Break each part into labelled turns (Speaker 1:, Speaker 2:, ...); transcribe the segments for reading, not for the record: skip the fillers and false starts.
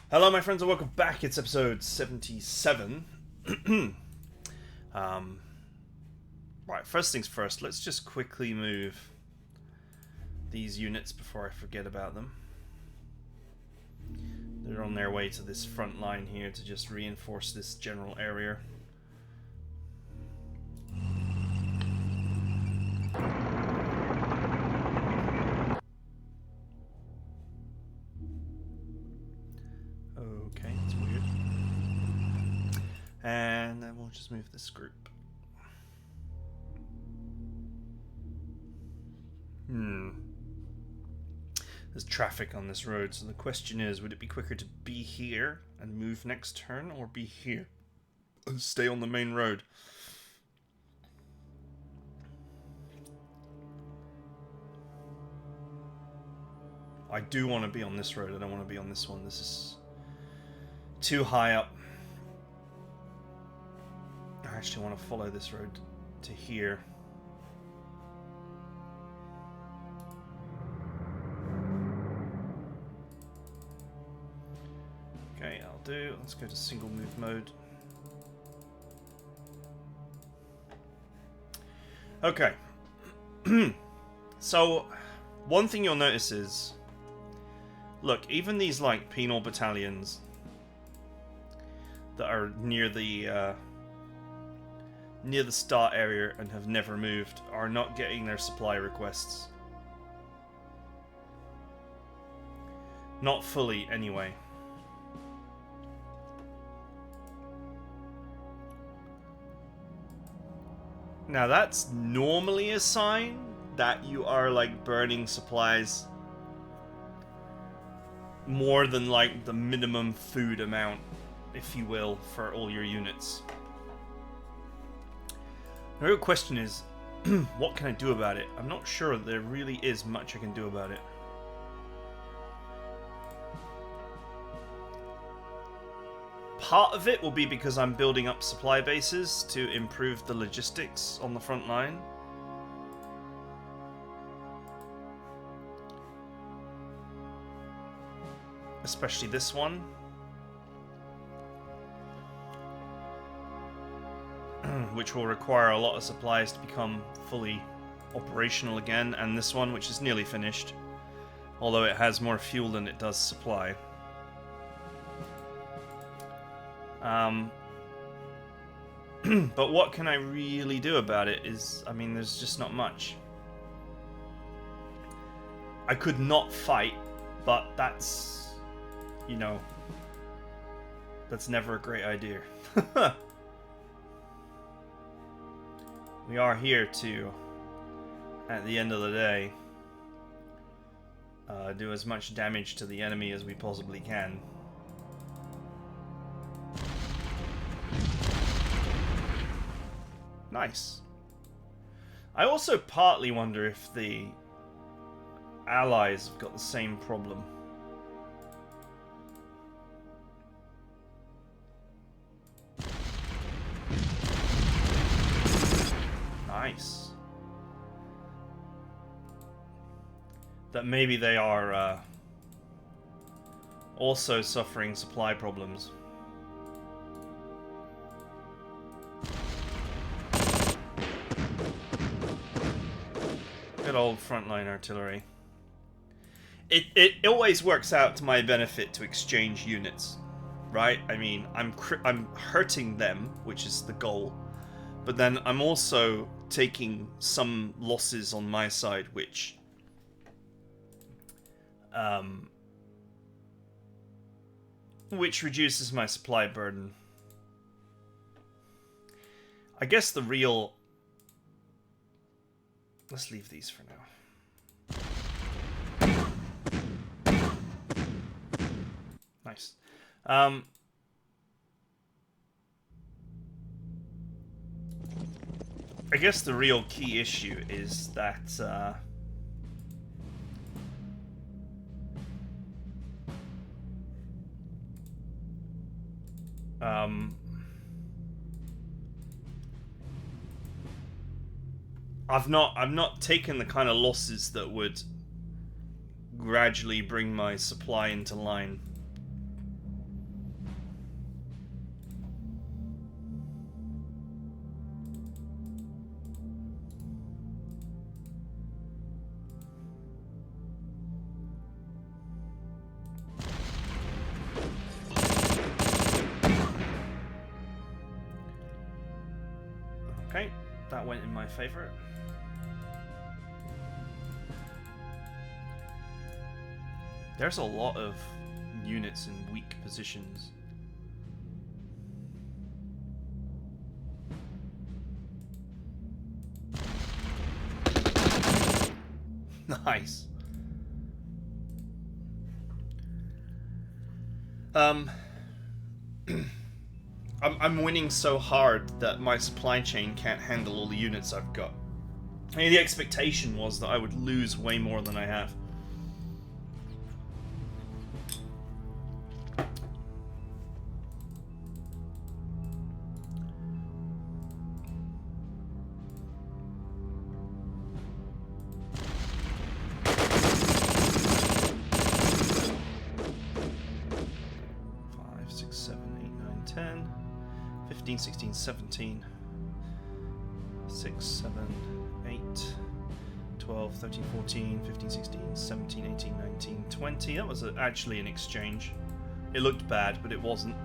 Speaker 1: Hello, my friends, and welcome back. It's episode 77. Right, first things first, let's just quickly move these units before I forget about them. They're on their way to this front line here to just reinforce this general area. Okay, that's weird. And then we'll just move this group. There's traffic on this road, so the question is, would it be quicker to be here and move next turn, or be here and stay on the main road? I do want to be on this road, I don't want to be on this one. This is too high up. I actually want to follow this road to here. Okay, I'll do. Let's go to single move mode. Okay. So, one thing you'll notice is, look, even these like penal battalions that are near the start area and have never moved are not getting their supply requests. Not fully, anyway. Now that's normally a sign that you are like burning supplies more than like the minimum food amount, if you will, for all your units. The real question is, what can I do about it? I'm not sure there really is much I can do about it. Part of it will be because I'm building up supply bases to improve the logistics on the front line. Especially this one. Which will require a lot of supplies to become fully operational again. And this one, which is nearly finished. Although it has more fuel than it does supply. But what can I really do about it is, I mean, there's just not much. I could not fight, but that's, you know, that's never a great idea. We are here to, at the end of the day, do as much damage to the enemy as we possibly can. Nice. I also partly wonder if the allies have got the same problem. Nice. That maybe they are also suffering supply problems. Good old frontline artillery. It always works out to my benefit to exchange units, right? I mean, I'm hurting them, which is the goal, but then I'm also taking some losses on my side, which reduces my supply burden. I guess the real... Let's leave these for now. Nice. I guess the real key issue is that I've not taken the kind of losses that would gradually bring my supply into line. that went in my favor. There's a lot of units in weak positions. Nice. I'm winning so hard that my supply chain can't handle all the units I've got. I mean, the expectation was that I would lose way more than I have. Five, six, 7, 8, 9, 10, 15, 16, 17, 6, 7, 8, 12, 13, 14, 15, 16, 17, 18, 19, 20. That was actually an exchange. It looked bad, but it wasn't.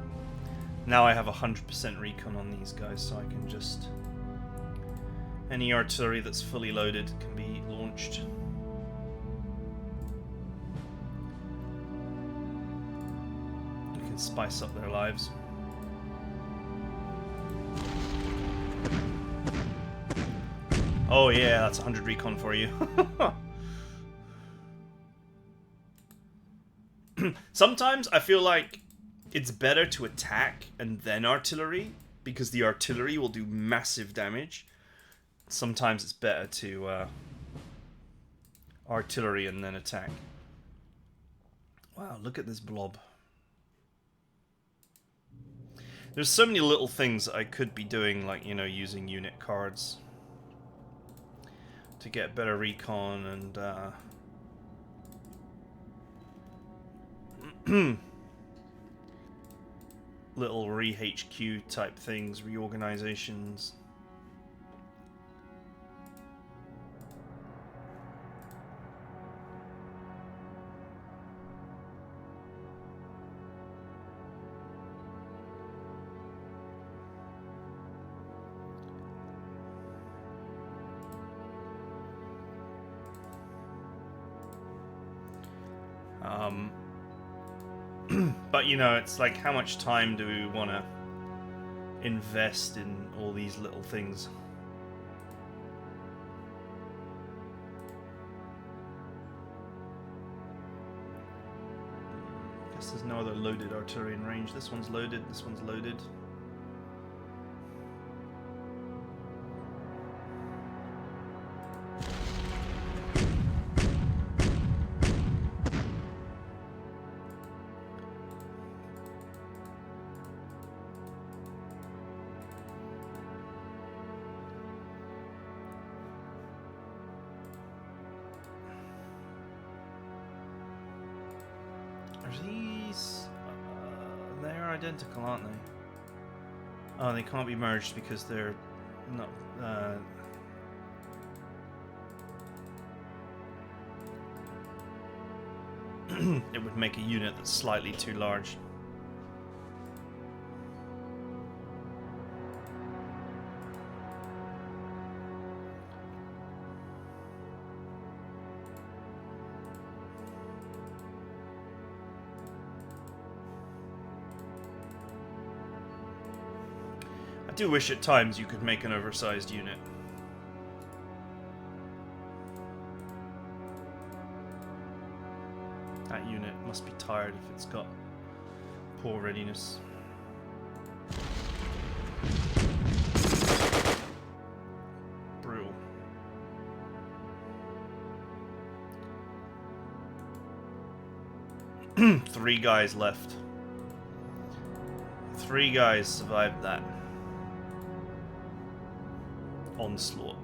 Speaker 1: Now I have 100% recon on these guys, so I can just... Any artillery that's fully loaded can be launched. You can spice up their lives. Oh yeah, that's 100 recon for you. Sometimes I feel like it's better to attack and then artillery, because the artillery will do massive damage. Sometimes it's better to artillery and then attack. Wow, look at this blob. There's so many little things I could be doing, like, you know, using unit cards to get better recon and little re-HQ type things, reorganizations. But you know, it's like, how much time do we want to invest in all these little things? I guess there's no other loaded artillery in range. This one's loaded, this one's loaded. These, they're identical, aren't they? Oh, they can't be merged because they're not. It would make a unit that's slightly too large. I do wish at times you could make an oversized unit. That unit must be tired if it's got poor readiness. Brutal. Three guys left. 3 guys survived that onslaught.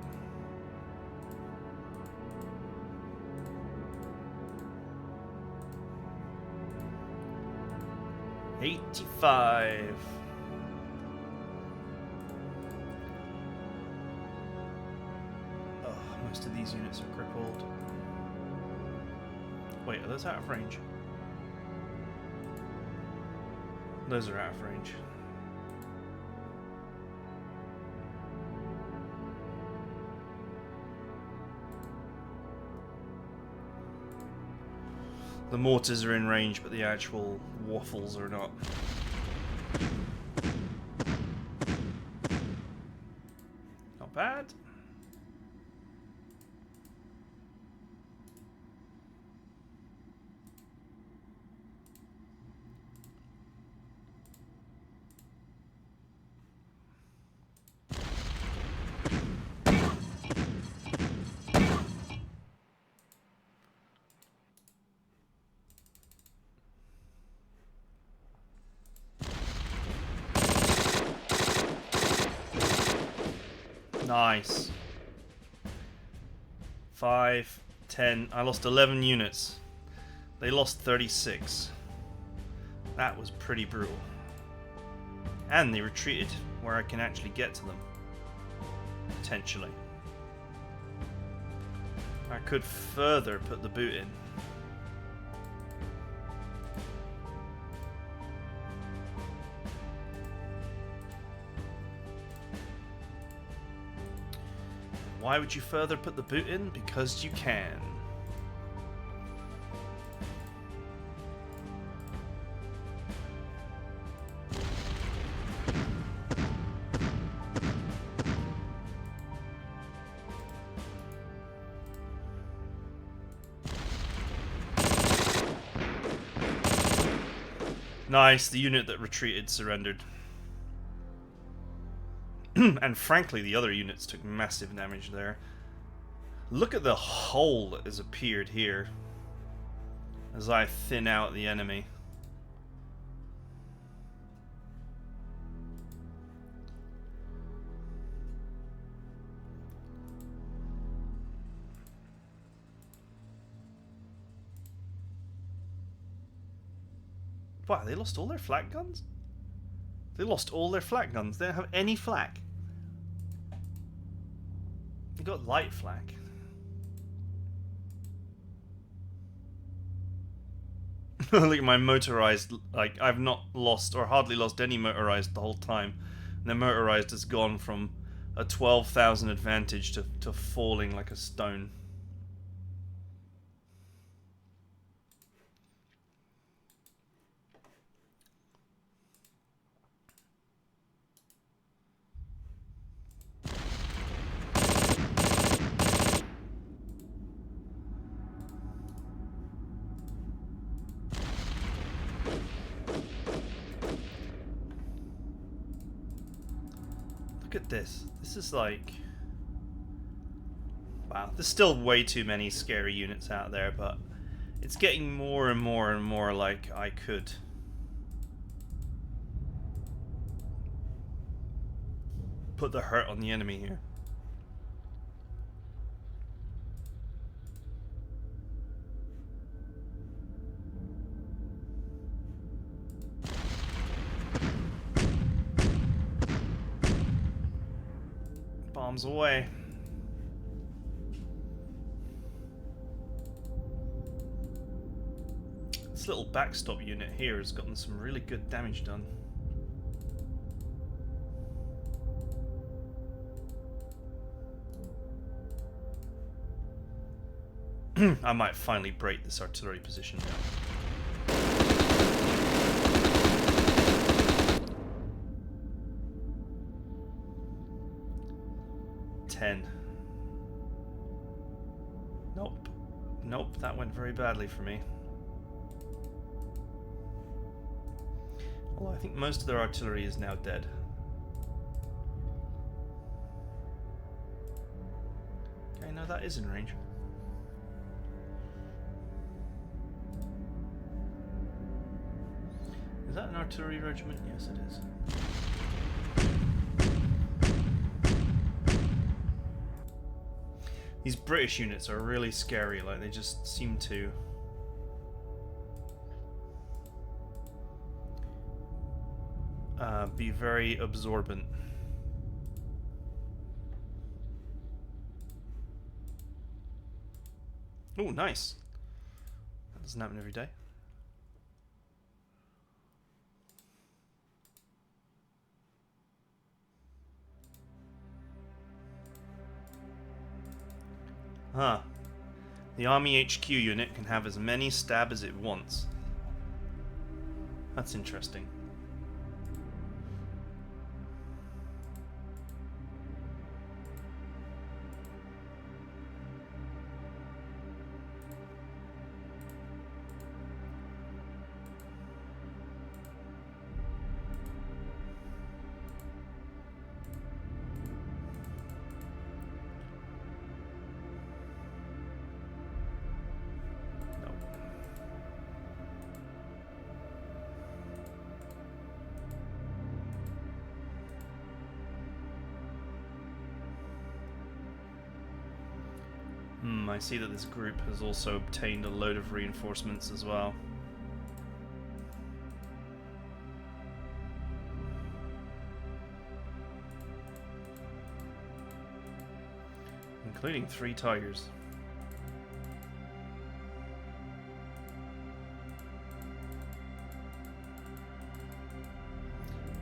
Speaker 1: $85. Oh, most of these units are crippled. Wait, are those out of range? Those are out of range. The mortars are in range, but the actual waffles are not. Not bad. Nice. 5, 10. I lost 11 units. They lost 36. That was pretty brutal. And they retreated where I can actually get to them. Potentially. I could further put the boot in. Why would you further put the boot in? Because you can. Nice, the unit that retreated surrendered. And frankly, the other units took massive damage there. Look at the hole that has appeared here as I thin out the enemy. Wow, they lost all their flak guns? They lost all their flak guns. They don't have any flak. They got light flak. Look at my motorized. Like, I've not lost or hardly lost any motorized the whole time. And the motorized has gone from a 12,000 advantage to falling like a stone. Look at this. This is like... Wow, there's still way too many scary units out there, but it's getting more and more and more like I could put the hurt on the enemy here. Bombs away. This little backstop unit here has gotten some really good damage done. I might finally break this artillery position now. 10. Nope. Nope, that went very badly for me. Although I think most of their artillery is now dead. Okay, no, that is in range. Is that an artillery regiment? Yes, it is. These British units are really scary, like they just seem to be very absorbent. Oh, nice. That doesn't happen every day. Huh. The Army HQ unit can have as many stab as it wants. That's interesting. I see that this group has also obtained a load of reinforcements as well. Including 3 tigers.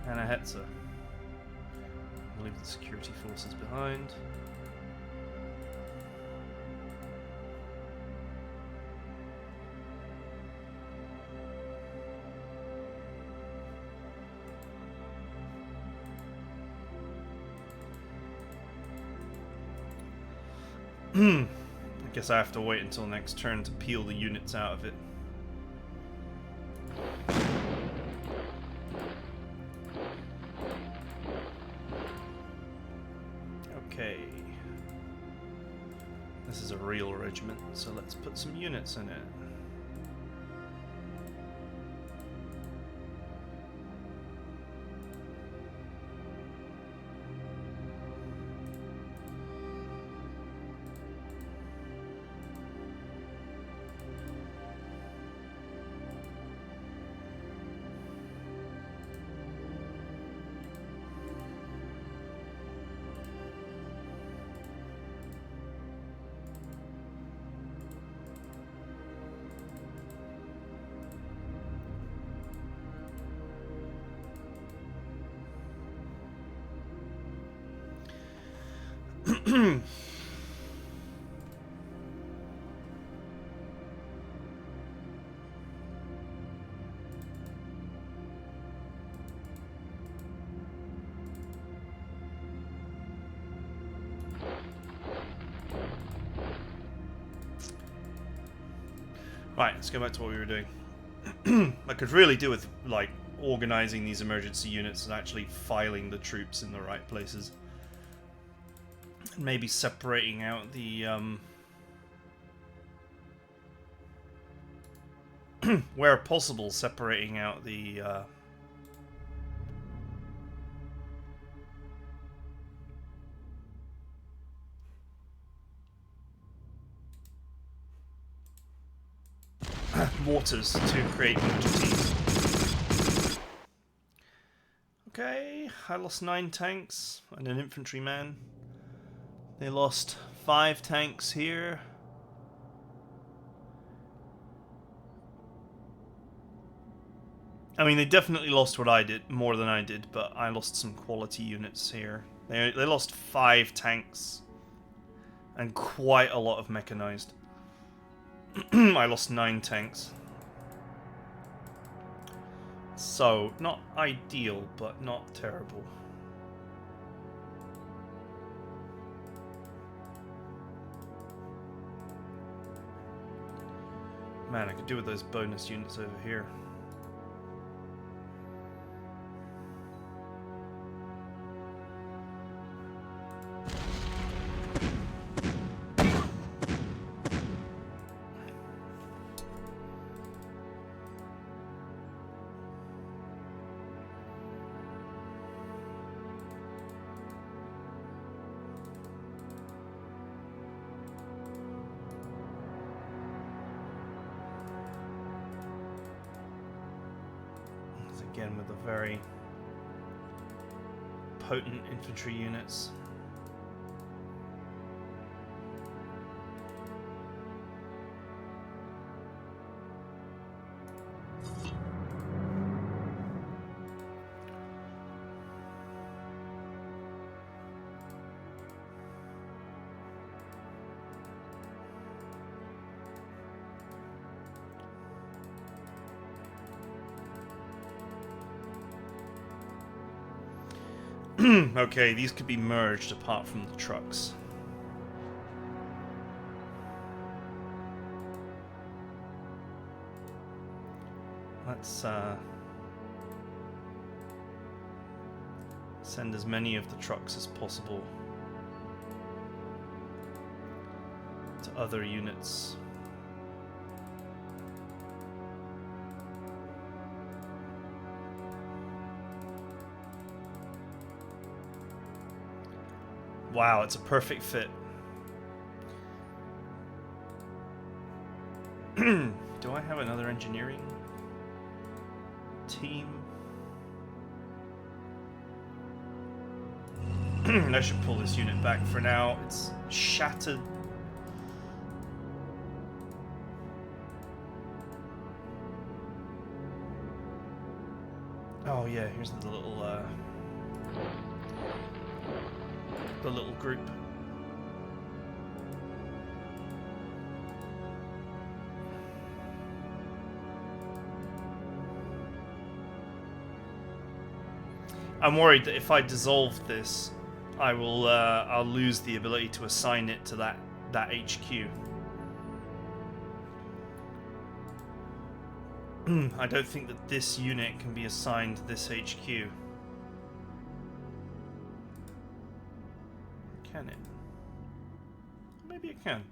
Speaker 1: And a Hetzer. Leave the security forces behind. I guess I have to wait until next turn to peel the units out of it. Okay. This is a real regiment, so let's put some units in it. Right, let's go back to what we were doing. I could really do with, like, organizing these emergency units and actually filing the troops in the right places. And maybe separating out the, where possible, separating out the, mortars to create mortar teams. Okay, I lost 9 tanks and an infantryman. They lost 5 tanks here. I mean, they definitely lost what I did, more than I did, but I lost some quality units here. They lost 5 tanks and quite a lot of mechanized. I lost 9 tanks. So, not ideal, but not terrible. Man, I could do with those bonus units over here. Again, with the very potent infantry units. Okay, these could be merged apart from the trucks. Let's send as many of the trucks as possible to other units. Wow, it's a perfect fit. Do I have another engineering team? I should pull this unit back for now. It's shattered. Oh yeah, here's the little group. I'm worried that if I dissolve this, I will I'll lose the ability to assign it to that HQ. I don't think that this unit can be assigned to this HQ. Can it? Maybe it can.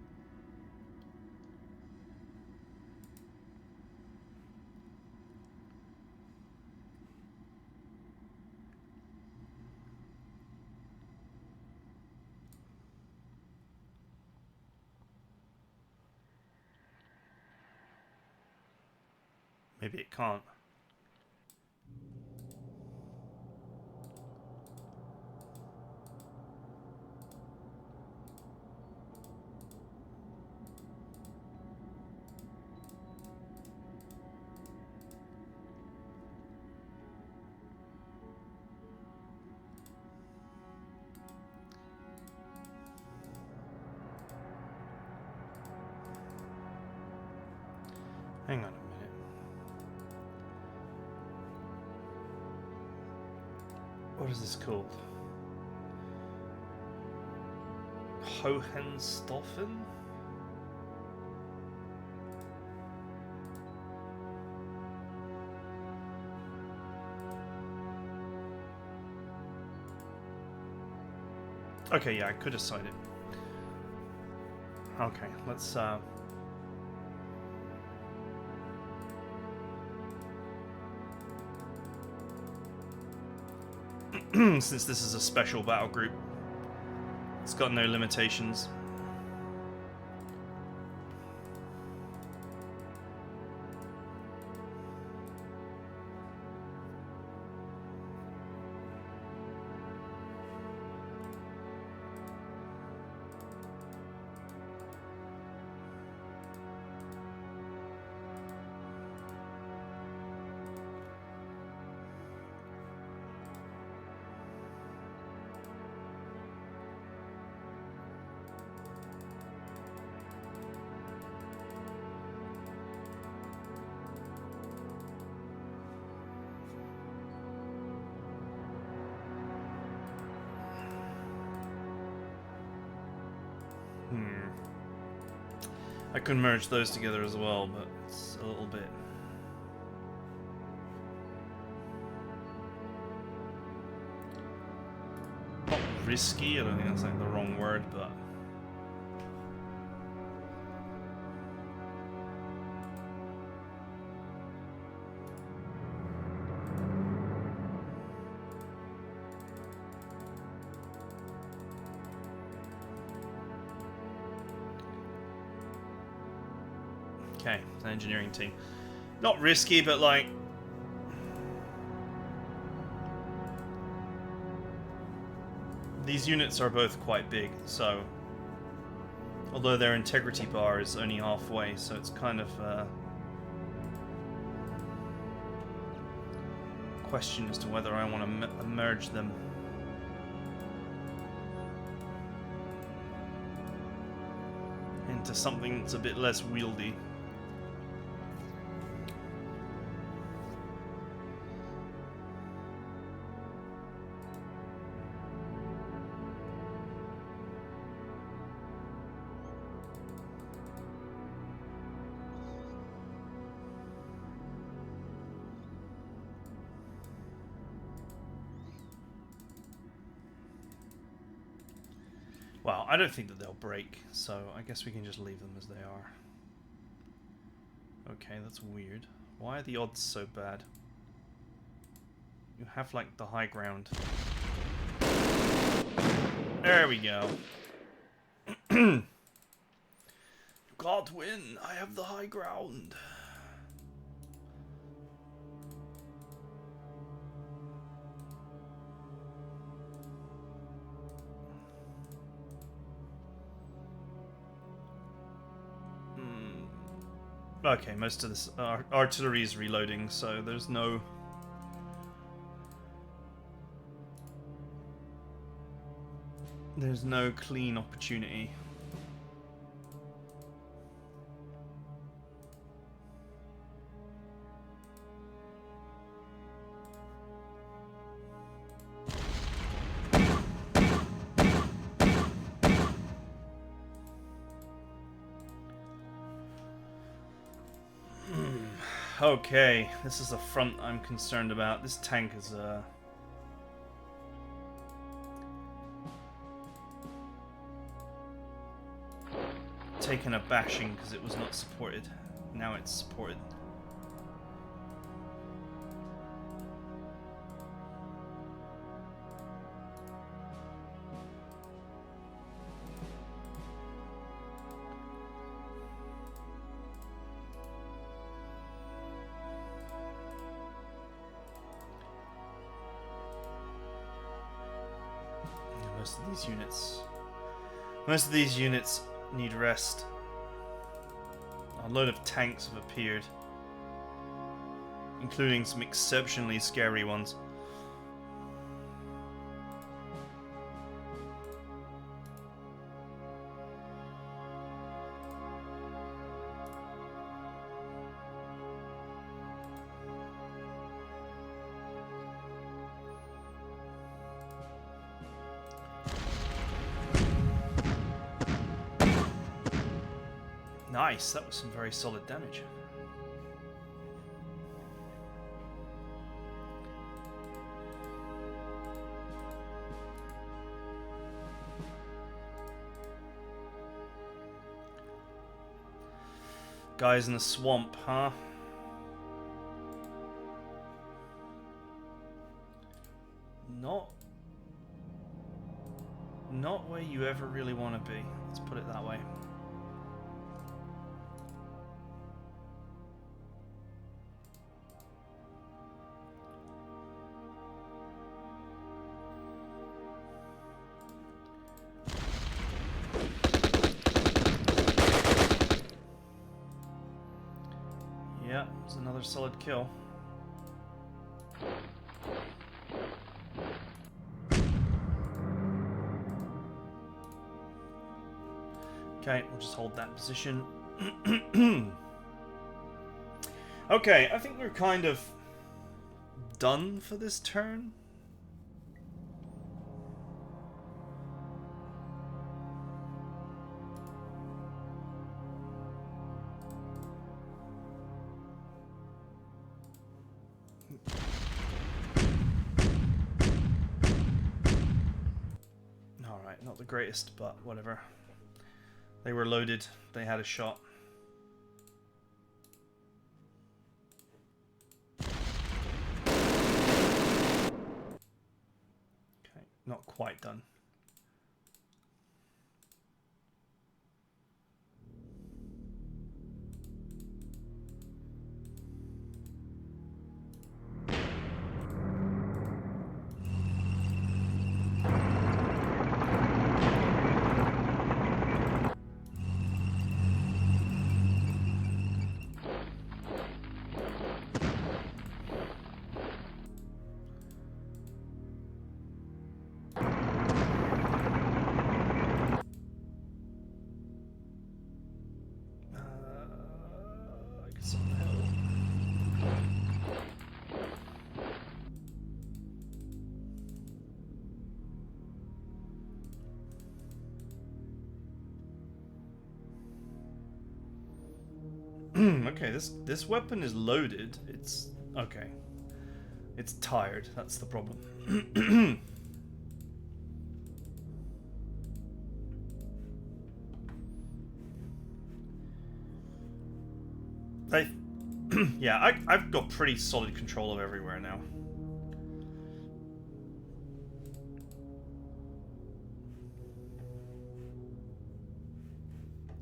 Speaker 1: Maybe it can't. Hang on a minute. What is this called? Hohenstaufen? Okay, yeah, I could assign it. Okay, let's since this is a special battle group, it's got no limitations. I could merge those together as well, but it's a little bit... not risky, I don't think that's like the wrong word, but... Okay, an engineering team. Not risky, but like... these units are both quite big, so... although their integrity bar is only halfway, so it's kind of question as to whether I want to merge them. Into something that's a bit less wieldy. Well, I don't think that they'll break, so I guess we can just leave them as they are. Okay, that's weird. Why are the odds so bad? You have, like, the high ground. There we go. You can't win. I have the high ground. Okay, most of this artillery is reloading, so there's no... There's no clean opportunity. Okay, this is a front I'm concerned about. This tank is taken a bashing because it was not supported. Now it's supported. Most of these units need rest. A load of tanks have appeared, including some exceptionally scary ones. Nice, that was some very solid damage. Guys in the swamp, huh? Not where you ever really want to be. Let's put it that way. Yeah, it's another solid kill. Okay, we'll just hold that position. Okay, I think we're kind of done for this turn. Alright, not the greatest, but whatever. They were loaded, they had a shot. Okay, not quite done. Okay, this weapon is loaded. It's okay. It's tired. That's the problem. They, yeah, I've got pretty solid control of everywhere now.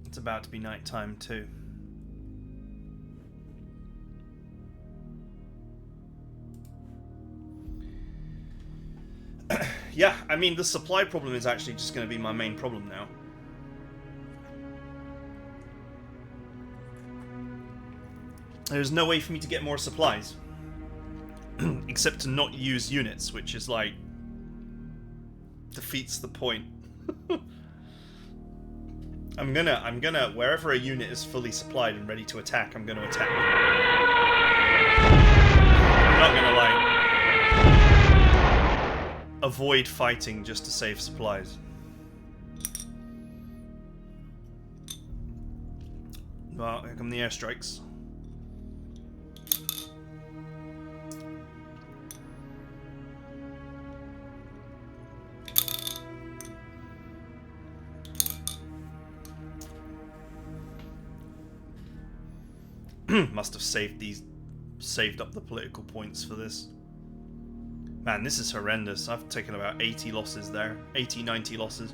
Speaker 1: It's about to be nighttime too. Yeah, I mean, the supply problem is actually just going to be my main problem now. There's no way for me to get more supplies. Except to not use units, which is like... defeats the point. I'm gonna, wherever a unit is fully supplied and ready to attack, I'm gonna attack. I'm not gonna, like, avoid fighting just to save supplies. Well, here come the airstrikes. Must have saved up the political points for this. Man, this is horrendous. I've taken about 80 losses there. 80, 90 losses.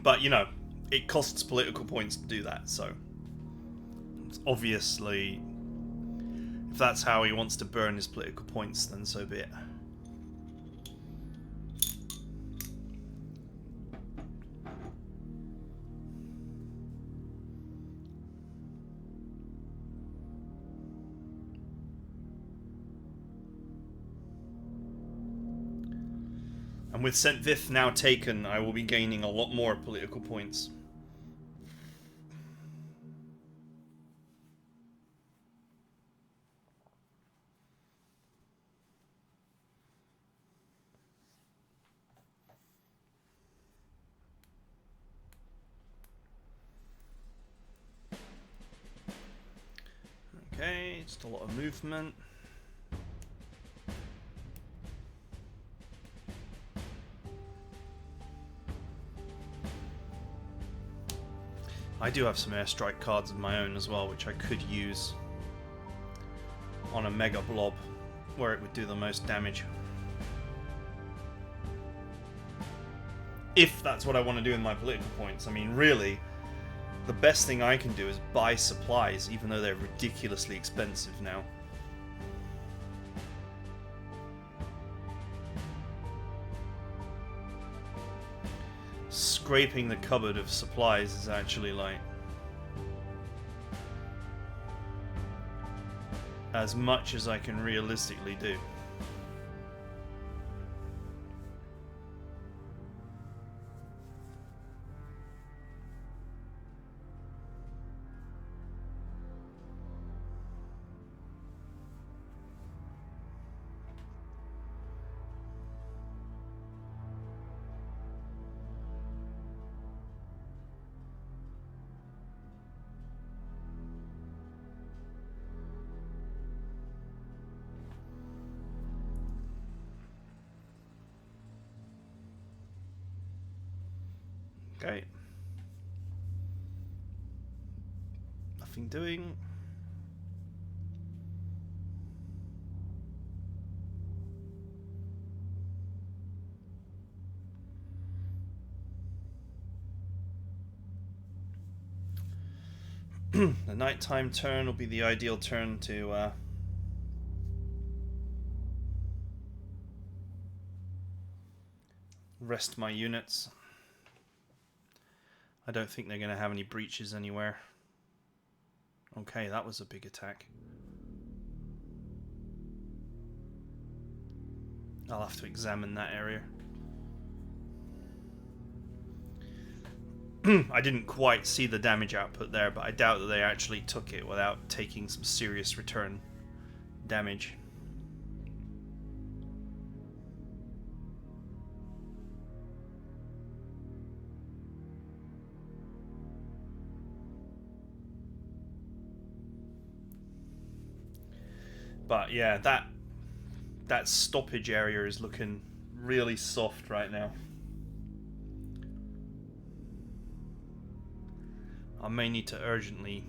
Speaker 1: But, you know, it costs political points to do that, so... it's obviously... if that's how he wants to burn his political points, then so be it. And with St. Vith now taken, I will be gaining a lot more political points. Okay, just a lot of movement. I do have some airstrike cards of my own as well, which I could use on a mega blob where it would do the most damage. If that's what I want to do with my political points. I mean, really, the best thing I can do is buy supplies, even though they're ridiculously expensive now. Scraping the cupboard of supplies is actually like as much as I can realistically do. Okay. Nothing doing. The nighttime turn will be the ideal turn to rest my units. I don't think they're going to have any breaches anywhere. Okay, that was a big attack. I'll have to examine that area. I didn't quite see the damage output there, but I doubt that they actually took it without taking some serious return damage. But yeah, that stoppage area is looking really soft right now. I may need to urgently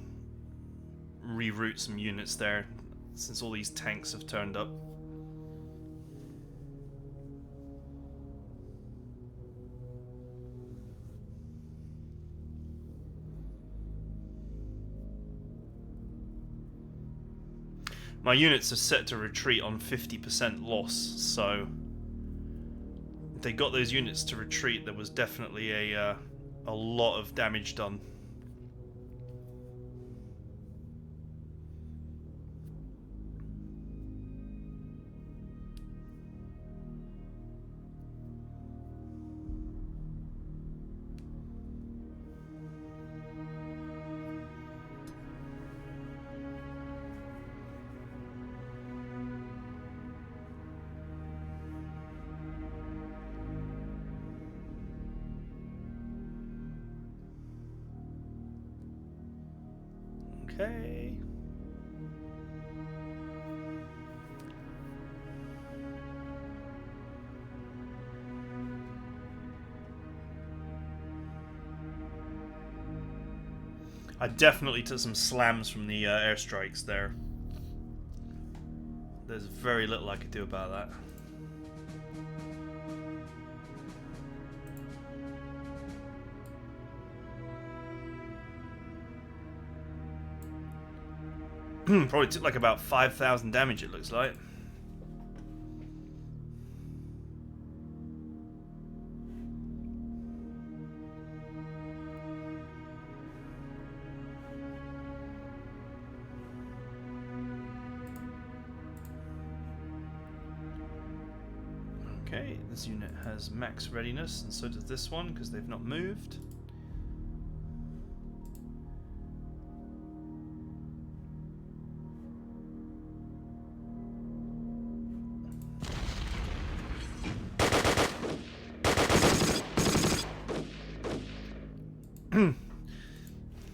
Speaker 1: reroute some units there since all these tanks have turned up. My units are set to retreat on 50% loss, so if they got those units to retreat, there was definitely a lot of damage done. Okay. I definitely took some slams from the airstrikes there. There's very little I could do about that. Probably took like about 5,000 damage, it looks like. Okay, this unit has max readiness, and so does this one because they've not moved.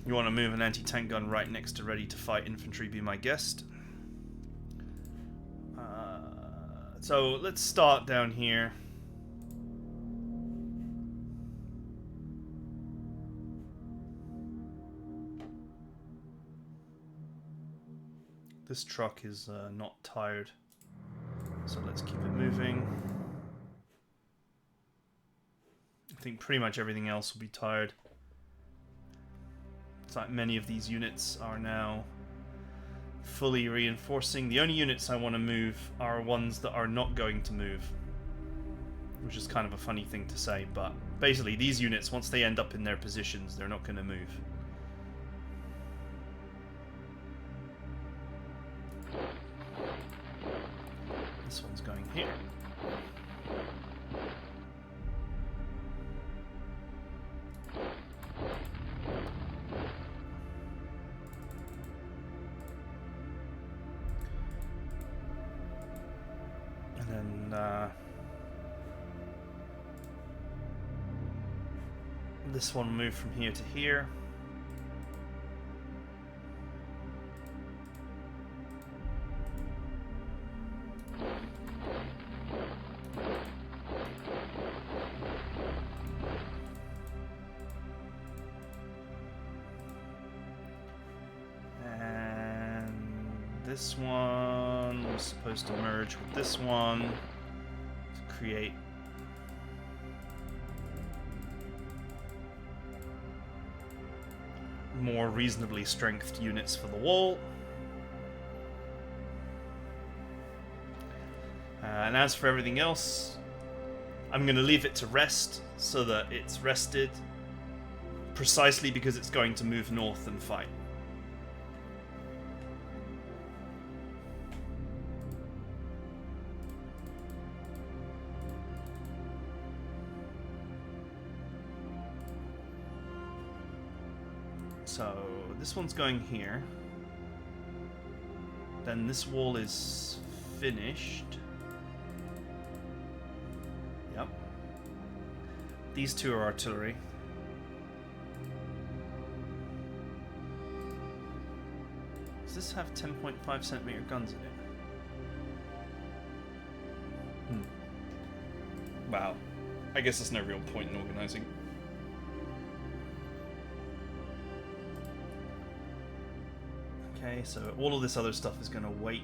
Speaker 1: You want to move an anti-tank gun right next to ready to fight infantry, be my guest. So let's start down here. This truck is not tired, so let's keep it moving. I think pretty much everything else will be tired. It's like many of these units are now fully reinforcing. The only units I want to move are ones that are not going to move, which is kind of a funny thing to say, but basically these units, once they end up in their positions, they're not going to move. This one's going here. This one moved from here to here. And this one was supposed to merge with this one to create more reasonably strengthed units for the wall. And as for everything else, I'm going to leave it to rest so that it's rested precisely because it's going to move north and fight. So this one's going here. Then this wall is finished. Yep. These two are artillery. Does this have 10.5 centimeter guns in it? Wow. I guess there's no real point in organizing. Okay, so all of this other stuff is going to wait.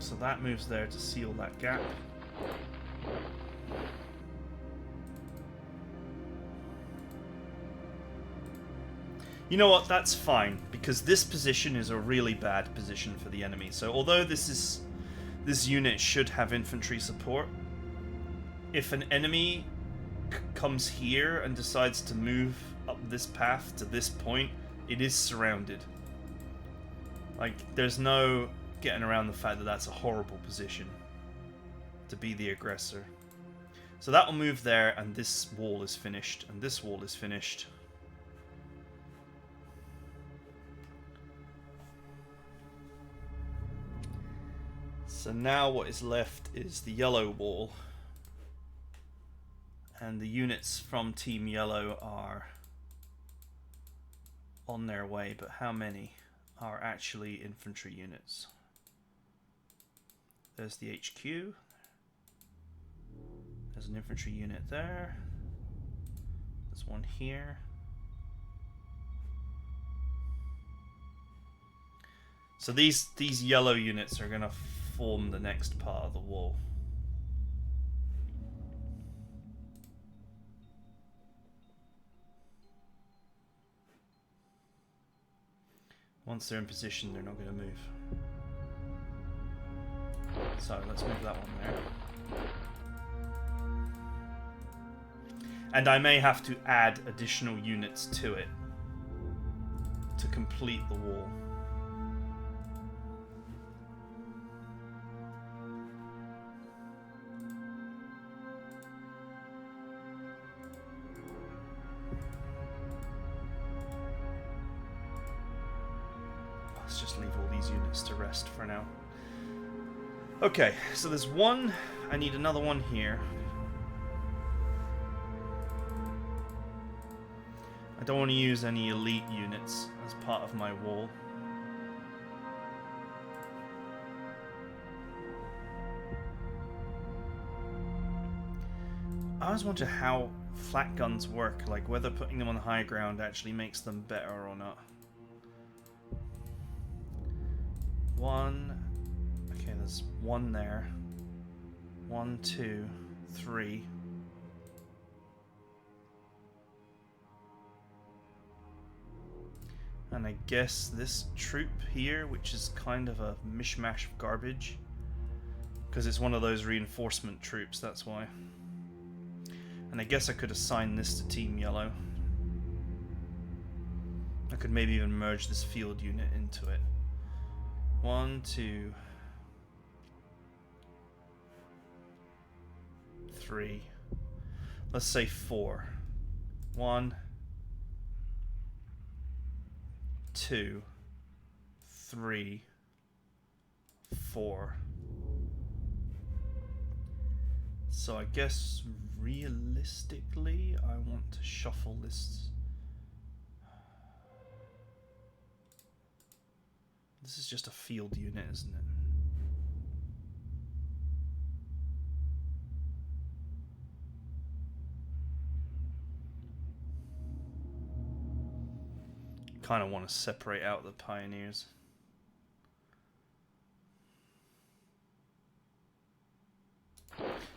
Speaker 1: So that moves there to seal that gap. You know what, that's fine, because this position is a really bad position for the enemy. So although this unit should have infantry support, if an enemy comes here and decides to move up this path to this point, it is surrounded. Like, there's no getting around the fact that that's a horrible position to be the aggressor. So that will move there, and this wall is finished, and this wall is finished. So now what is left is the yellow wall, and the units from Team Yellow are on their way, but how many are actually infantry units? There's the HQ. There's an infantry unit there. There's one here. So these yellow units are going to form the next part of the wall. Once they're in position, they're not going to move. So let's move that one there. And I may have to add additional units to it to complete the wall. Let's just leave all these units to rest for now. Okay, so there's one. I need another one here. I don't want to use any elite units as part of my wall. I always wonder how flat guns work, like whether putting them on the high ground actually makes them better or not. One. Okay, there's one there. 1, 2, 3. And I guess this troop here, which is kind of a mishmash of garbage, because it's one of those reinforcement troops, that's why. And I guess I could assign this to Team Yellow. I could maybe even merge this field unit into it. 1, 2, 3. Let's say 4. 1, 2, 3, 4. So I guess realistically I want to shuffle this. This is just a field unit, isn't it? Kind of want to separate out the pioneers.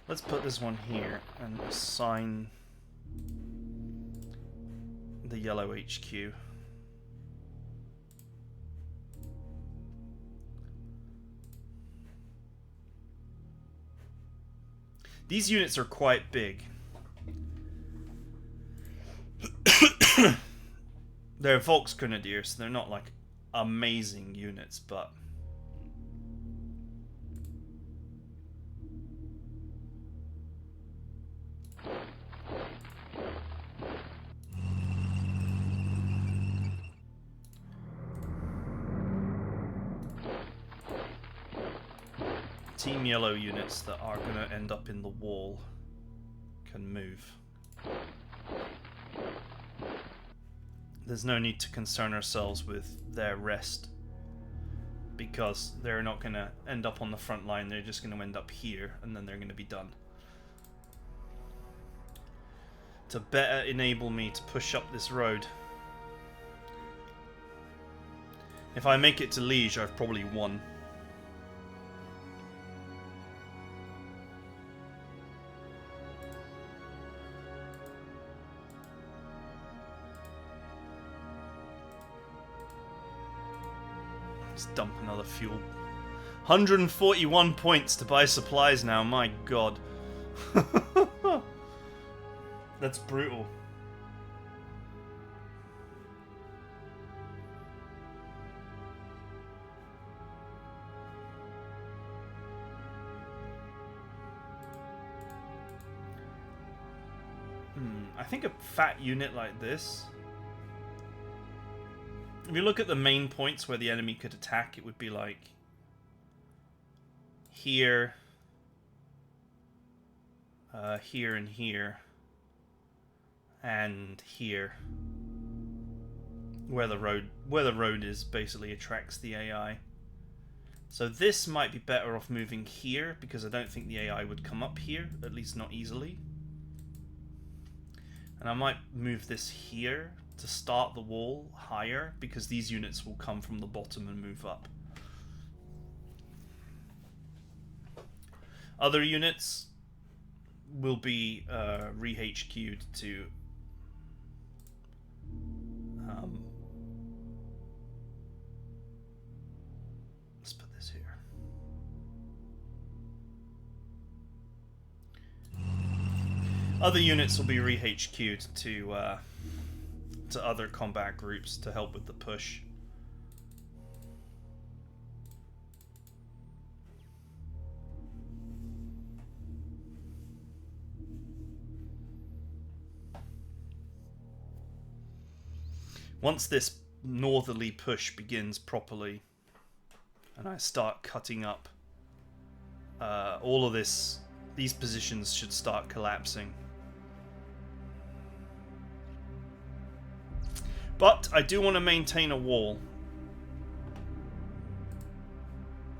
Speaker 1: Let's put this one here and assign the yellow HQ. These units are quite big. They're Volksgrenadiers, so they're not like amazing units, but Team Yellow units that are going to end up in the wall can move. There's no need to concern ourselves with their rest because they're not going to end up on the front line. They're just going to end up here, and then they're going to be done. To better enable me to push up this road. If I make it to Liège, I've probably won. Let's dump another fuel. 141 points to buy supplies now, my god. That's brutal. I think a fat unit like this, if you look at the main points where the enemy could attack, it would be like here, here and here, and here, where the road is basically attracts the AI. So this might be better off moving here, because I don't think the AI would come up here, at least not easily. And I might move this here to start the wall higher, because these units will come from the bottom and move up. Other units will be re-HQ'd to let's put this here. Other units will be re-HQ'd to other combat groups to help with the push. Once this northerly push begins properly, and I start cutting up, all of these positions should start collapsing. But I do want to maintain a wall.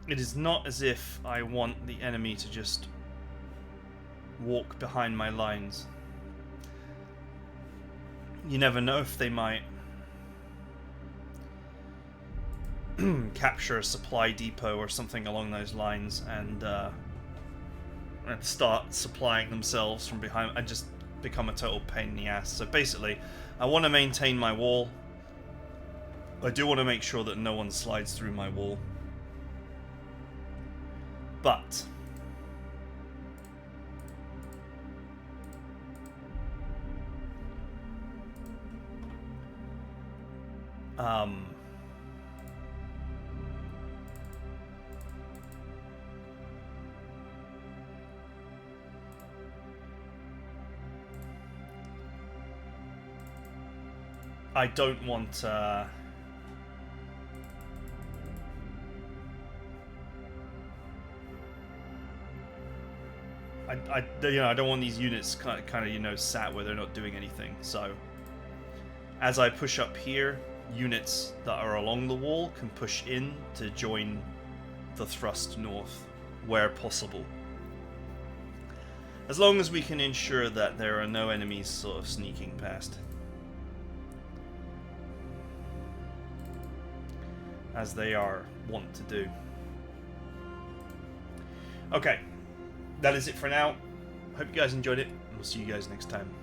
Speaker 1: It is not as if I want the enemy to just walk behind my lines. You never know if they might capture a supply depot or something along those lines and start supplying themselves from behind and just become a total pain in the ass. So basically, I want to maintain my wall. I do want to make sure that no one slides through my wall. But I don't want I don't want these units kind of sat where they're not doing anything. So as I push up here, units that are along the wall can push in to join the thrust north where possible. As long as we can ensure that there are no enemies sort of sneaking past. As they are wont to do. Okay, that is it for now. Hope you guys enjoyed it, and we'll see you guys next time.